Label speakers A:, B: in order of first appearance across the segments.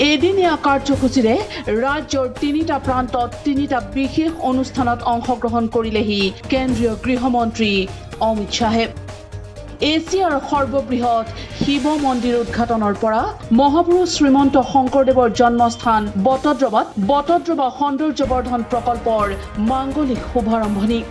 A: এদিনীয়া কাৰ্যসূচীৰে ৰাজ্যৰ তিনিটা প্ৰান্তত তিনিটা বিশেষ অনুষ্ঠানত অংশগ্ৰহণ কৰিলেহি কেন্দ্ৰীয় গৃহমন্ত্ৰী অমিত শ্বাহে। এছিয়াৰ সৰ্ববৃহৎ শিৱ মন্দিৰ উদ্ঘাটনৰ পৰা মহাপুৰুষ শ্ৰীমন্ত শংকৰদেৱৰ জন্মস্থান বটদ্ৰৱা সৌন্দৰ্যবৰ্ধন প্ৰকল্পৰ মাংগলিক শুভাৰম্ভণি।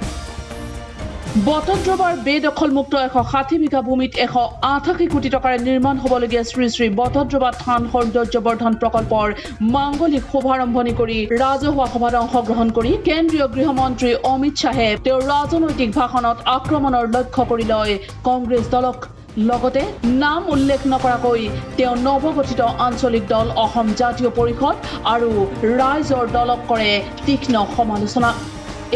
A: বটদ্ৰৱাৰ বেদখলমুক্ত 160 বিঘা ভূমিত 188 কোটি টকাৰে নিৰ্মাণ হ'বলগীয়া শ্ৰী শ্ৰী বটদ্ৰৱা থান সৌন্দৰ্যবৰ্ধন প্ৰকল্পৰ মাংগলিক শুভাৰম্ভণি কৰি ৰাজহুৱা সভাত অংশগ্ৰহণ কৰি কেন্দ্ৰীয় গৃহমন্ত্ৰী অমিত শ্বাহে তেওঁৰ ৰাজনৈতিক ভাষণত আক্ৰমণৰ লক্ষ্য কৰি লয় কংগ্ৰেছ দলক। লগতে নাম উল্লেখ নকৰাকৈ তেওঁ নৱগঠিত আঞ্চলিক দল অসম জাতীয় পৰিষদ আৰু ৰাইজৰ দলক কৰে তীক্ষ্ণ সমালোচনা।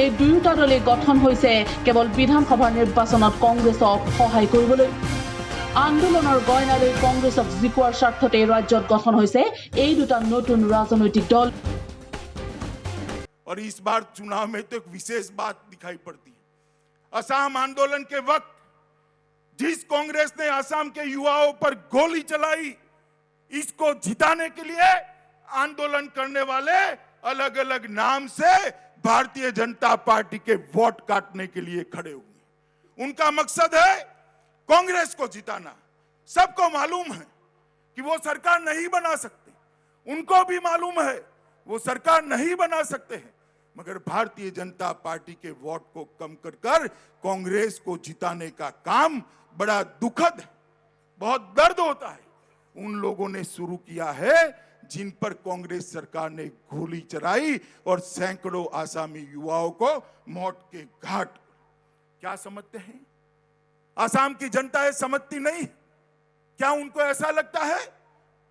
A: এই দুয়োটা দলে গঠন হৈছে কেৱল বিধানসভাৰ নিৰ্বাচনত কংগ্ৰেছক সহায় কৰিবলৈ। আন্দোলনৰ গয়নালৈ কংগ্ৰেছক জিকোৱাৰ স্বাৰ্থতে ৰাজ্যত গঠন হৈছে এই দুটা নতুন ৰাজনৈতিক দল।
B: और इस बार चुनाव में तो एक विशेष बात दिखाई पड़ती है। असम आंदोलन के वक्त जिस कांग्रेस ने असम के युवाओं पर गोली चलाई, इसको जिताने के लिए आंदोलन करने वाले अलग अलग नाम से भारतीय जनता पार्टी के वोट काटने के लिए खड़े हुए। उनका मकसद है कांग्रेस को जिताना। सबको मालूम है कि वो सरकार नहीं बना सकते, उनको भी मालूम है वो सरकार नहीं बना सकते हैं, मगर भारतीय जनता पार्टी के वोट को कम कर कांग्रेस को जिताने का काम बड़ा दुखद है, बहुत दर्द होता है। उन लोगों ने शुरू किया है जिन पर कांग्रेस सरकार ने गोली चलाई और सैकड़ों आसामी युवाओं को मौत के घाट। क्या समझते हैं आसाम की जनता? ये समझती नहीं। क्या उनको ऐसा लगता है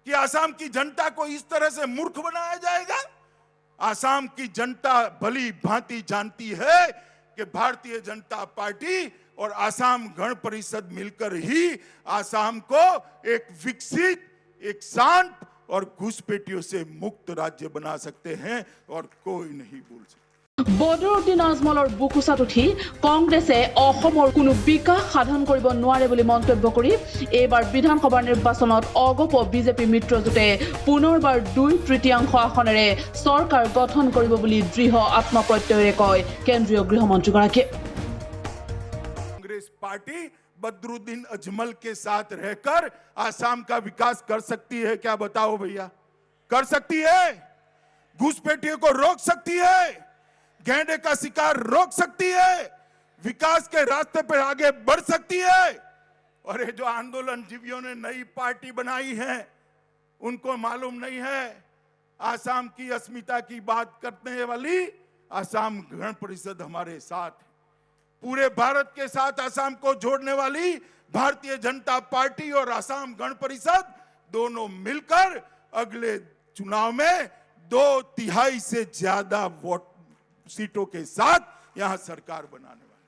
B: कि आसाम की जनता को इस तरह से मूर्ख बनाया जाएगा? आसाम की जनता भली भांति जानती है कि भारतीय जनता पार्टी और आसाम गण परिषद मिलकर ही आसाम को एक विकसित, एक शांत और घुसपैठियों से मुक्त राज्य बना सकते हैं और कोई नहीं बोल सकता।
A: বদৰুদ্দিন আজমলৰ বুকুচাত উঠি কংগ্ৰেছে অসমৰ কোনো বিকাশ সাধন কৰিব নোৱাৰে বুলি মন্তব্য কৰি এইবাৰ বিধানসভাৰ নিৰ্বাচনত অগপ বিজেপি মিত্ৰজোঁটে পুনৰবাৰ 2/3 আসনেৰে চৰকাৰ গঠন কৰিব বুলি দৃঢ় আত্মপ্ৰত্যয়েৰে কয় কেন্দ্ৰীয় গৃহমন্ত্ৰীগৰাকীয়ে।
B: कांग्रेस पार्टी बदरुद्दीन अजमल के साथ रहकर आसाम का विकास कर सकती है क्या? बताओ भैया, कर सकती है? घुसपैठियों को रोक सकती है? गैंडे का शिकार रोक सकती है? विकास के रास्ते पर आगे बढ़ सकती है? और ये जो आंदोलन जीवियों ने नई पार्टी बनाई है, उनको मालूम नहीं है आसाम की अस्मिता की बात करने वाली आसाम गण परिषद हमारे साथ है। पूरे भारत के साथ आसाम को जोड़ने वाली भारतीय जनता पार्टी और आसाम गण परिषद दोनों मिलकर अगले चुनाव में 2/3 से ज्यादा वोट सीटों के साथ यहां सरकार बनाने वाले।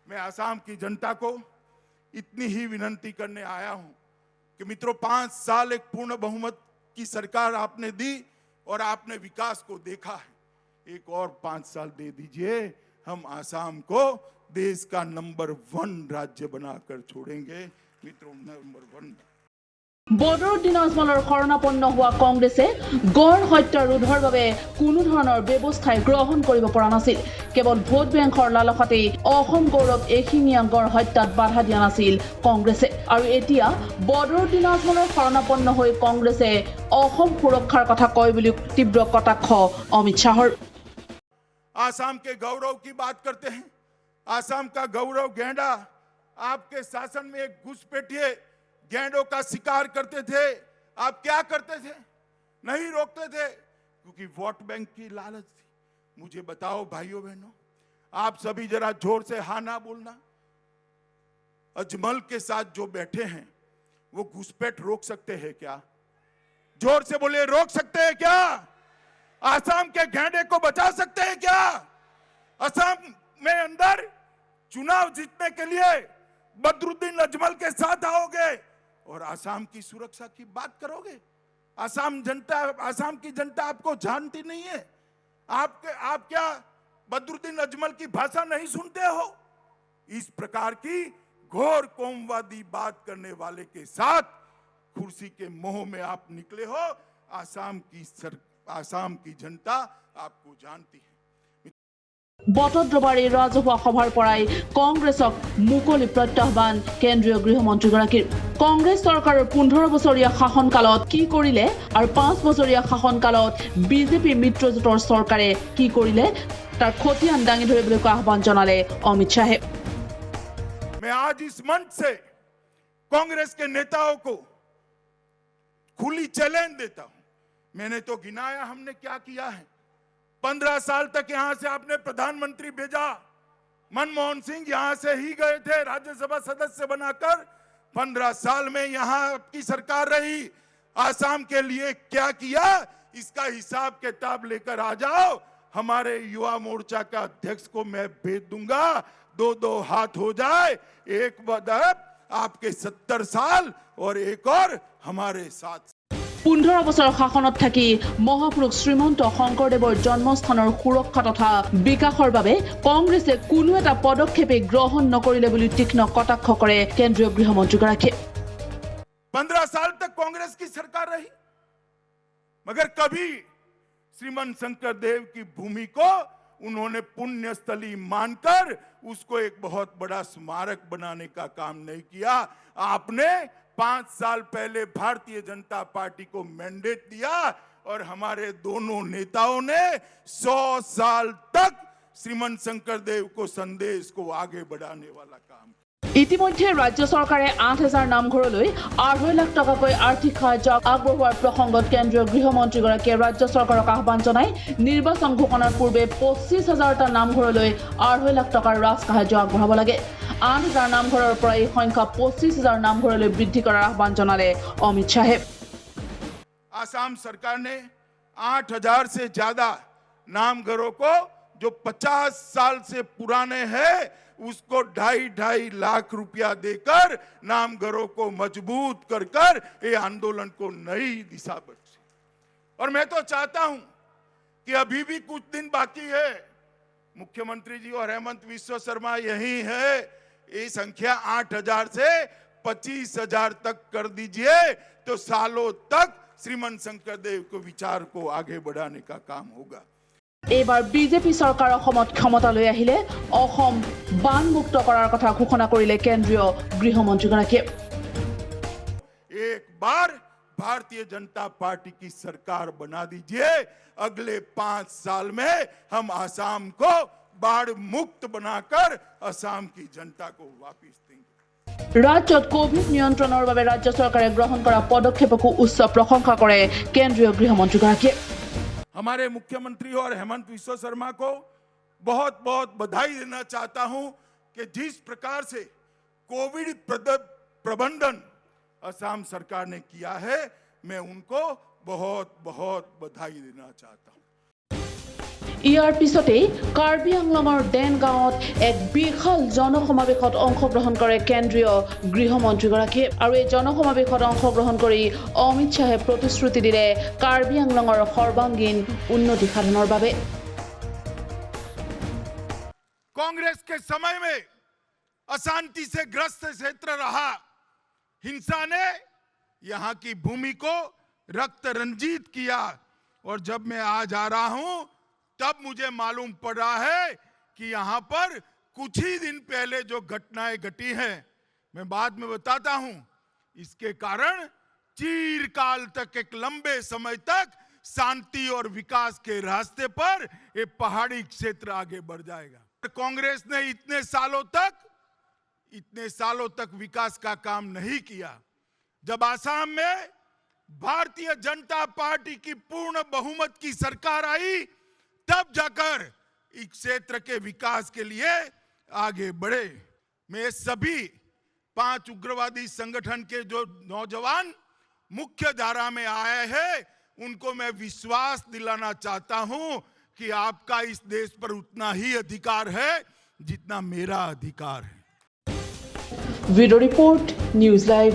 B: मैं आसाम की जनता को इतनी ही विनती करने आया हूं कि मित्रों, 5 साल एक पूर्ण बहुमत की सरकार आपने दी और आपने विकास को देखा है। एक और 5 साल दे दीजिए, हम आसाम को देश का नंबर 1 राज्य बनाकर छोड़ेंगे। मित्रों, नंबर 1।
A: বদৰুদ্দিন আজমলৰ শৰণাপন্ন হোৱা কংগ্ৰেছে গড় হত্যা ৰোধৰ বাবে কোনো ধৰণৰ ব্যৱস্থাই গ্ৰহণ কৰিব পৰা নাছিল। কেৱল ভোট বেংকৰ লালসাতেই অসম গৌৰৱ এশিঙীয়া গড় হত্যাত বাধা দিয়া নাছিল কংগ্ৰেছে। আৰু এতিয়া বদৰুদ্দিন আজমলৰ শৰণাপন্ন হৈ কংগ্ৰেছে অসম সুৰক্ষাৰ কথা কয় বুলি তীব্ৰ কটাক্ষ অমিত শ্বাহৰ।
B: आसाम के गौरव की बात करते हैं। आसाम का गौरव गैंडा। आपके शासन में एक घुसपैठिए गैंडों का शिकार करते थे, आप क्या करते थे? नहीं रोकते थे, क्योंकि वोट बैंक की लालच थी। मुझे बताओ भाइयों बहनों, आप सभी जरा जोर से हाँ ना बोलना। अजमल के साथ जो बैठे हैं वो घुसपैठ रोक सकते हैं क्या? जोर से बोले, रोक सकते हैं क्या? आसाम के गैंडे को बचा सकते हैं क्या? असम में अंदर चुनाव जीतने के लिए बदरुद्दीन अजमल के साथ आओगे और आसाम की सुरक्षा की बात करोगे? आसाम की जनता आपको जानती नहीं है। आप क्या बदरुद्दीन अजमल की भाषा नहीं सुनते हो? इस प्रकार की घोर कौमवादी बात करने वाले के साथ कुर्सी के मोह में आप निकले हो। आसाम की जनता आपको जानती है।
A: বটদ্ৰবাৰী ৰাজহুৱা সভাৰ পৰাই কংগ্ৰেছক মুকলি প্ৰত্যাহ্বান কেন্দ্ৰীয় গৃহমন্ত্ৰীগৰাকীৰ। কংগ্ৰেছ চৰকাৰৰ 15 বছৰীয়া শাসনকালত কি কৰিলে আৰু 5 বছৰীয়া শাসনকালত বিজেপি মিত্ৰজোঁটৰ চৰকাৰে কি কৰিলে তাৰ খতিয়ান দাঙি ধৰিবলৈ আহ্বান জনালে অমিত শ্বাহে।
B: मैं आज इस मंच से कांग्रेस के नेताओं को खुली चैलेंज देता हूं। मैंने तो गिनाया हमने क्या किया है। 15 साल तक यहां से आपने प्रधानमंत्री भेजा। मनमोहन सिंह यहां से ही गए थे राज्यसभा सदस्य बनाकर। 15 साल में यहां आपकी सरकार रही। आसाम के लिए क्या किया इसका हिसाब किताब लेकर आ जाओ। हमारे युवा मोर्चा का अध्यक्ष को मैं भेज दूंगा। 2-2 हाथ हो जाए, एक बदब आपके 70 साल और एक और हमारे साथ।
A: 15 বছৰ শাসনত থাকি মহাপুৰুষ শ্ৰীমন্ত শংকৰদেৱৰ জন্মস্থানৰ সুৰক্ষা তথা বিকাশৰ বাবে কংগ্ৰেছে কোনো এটা পদক্ষেপে গ্ৰহণ নকৰিলে বুলি তীক্ষ্ণ কটাক্ষ কৰে কেন্দ্ৰীয় গৃহমন্ত্ৰীগৰাকীয়ে।
B: 15 साल तक कांग्रेस की सरकार रही, मगर कभी श्रीमंत शंकर देव की भूमि को उन्होंने पुण्य स्थली मानकर उसको एक बहुत बड़ा स्मारक बनाने का काम नहीं किया। आपने 5 साल पहले भारतीय जनता पार्टी को मैंडेट दिया और हमारे दोनों नेताओं ने 100 साल तक श्रीमंत शंकर देव को संदेश को आगे बढ़ाने वाला काम।
A: ইতিমধ্যে ৰাজ্য চৰকাৰে 8000 নামঘৰলৈ 2.5 লাখ টকাকৈ আৰ্থিক সাহায্য আগবঢ়োৱাৰ প্ৰসংগত কেন্দ্ৰীয় গৃহমন্ত্ৰীগৰাকীয়ে ৰাজ্য চৰকাৰক আহ্বান জনাই নিৰ্বাচন ঘোষণাৰ পূৰ্বে 25000টা নামঘৰলৈ 2.5 লাখ টকাৰ ৰাজ সাহায্য আগবঢ়াব লাগে। 8000 নামঘৰৰ পৰা এই সংখ্যা 25000 নামঘৰলৈ বৃদ্ধি কৰাৰ আহ্বান জনালে অমিত শ্বাহে।
B: आसाम सरकार ने 8000 से ज्यादा नामघरों को जो 50 साल से पुराने हैं उसको 2.5 लाख रुपया देकर नामघरों को मजबूत कर ये आंदोलन को नई दिशा बख्शे। और मैं तो चाहता हूं कि अभी भी कुछ दिन बाकी है। मुख्यमंत्री जी और हेमंत विश्व शर्मा यही है। ये संख्या 8000 से 25000 तक कर दीजिए तो सालों तक श्रीमंत शंकर देव को विचार को आगे बढ़ाने का काम होगा।
A: এবাৰ বিজেপি চৰকাৰ অসমত ক্ষমতালৈ আহিলে অসম বানমুক্ত কৰাৰ কথা ঘোষণা কৰিলে কেন্দ্ৰীয় গৃহমন্ত্ৰীগৰাকীয়ে।
B: एक बार भारतीय जनता पार्टी की सरकार बना दीजिए। अगले 5 साल में हम आसाम को बाढ़ मुक्त बनाकर आसाम की जनता को वापस देंगे।
A: ৰাজ্যত কোভিড নিয়ন্ত্ৰণৰ বাবে ৰাজ্য চৰকাৰে গ্ৰহণ কৰা পদক্ষেপকো উচ্চ প্ৰশংসা কৰে কেন্দ্ৰীয় গৃহমন্ত্ৰীগৰাকীয়ে।
B: हमारे मुख्यमंत्री और हेमंत विश्व शर्मा को बहुत बहुत बधाई देना चाहता हूं कि जिस प्रकार से कोविड प्रबंधन असम सरकार ने किया है, मैं उनको बहुत बहुत बधाई देना चाहता हूं।
A: ইয়াৰ পিছতেই কাৰ্বি আংলঙৰ ডেন গাঁৱত এক বিশাল জনসমাৱেশত অংশগ্ৰহণ কৰে কেন্দ্ৰীয় গৃহমন্ত্ৰীগৰাকীয়ে আৰু এই জনসমাৱেশত অংশগ্ৰহণ কৰি অমিত শ্বাহে প্ৰতিশ্ৰুতি দিলে কাৰ্বি আংলঙৰ সৰ্বাংগীন উন্নতি সাধনৰ বাবে।
B: कांग्रेस के समय में अशांति से ग्रस्त क्षेत्र रहा। हिंसा ने यहां की भूमि को रक्त रंजित किया और जब मैं आज आ रहा हूं तब मुझे मालूम पड़ रहा है कि यहां पर कुछ ही दिन पहले जो घटनाएं घटी हैं, मैं बाद में बताता हूं, इसके कारण चिरकाल तक एक लंबे समय तक शांति और विकास के रास्ते पर ये पहाड़ी क्षेत्र आगे बढ़ जाएगा। कांग्रेस ने इतने सालों तक विकास का काम नहीं किया। जब आसाम में भारतीय जनता पार्टी की पूर्ण बहुमत की सरकार आई तब जाकर इस क्षेत्र के विकास के लिए आगे बढ़े। मैं सभी 5 उग्रवादी संगठन के जो नौजवान मुख्य धारा में आए हैं उनको मैं विश्वास दिलाना चाहता हूं कि आपका इस देश पर उतना ही अधिकार है जितना मेरा अधिकार है।
A: Video report news live.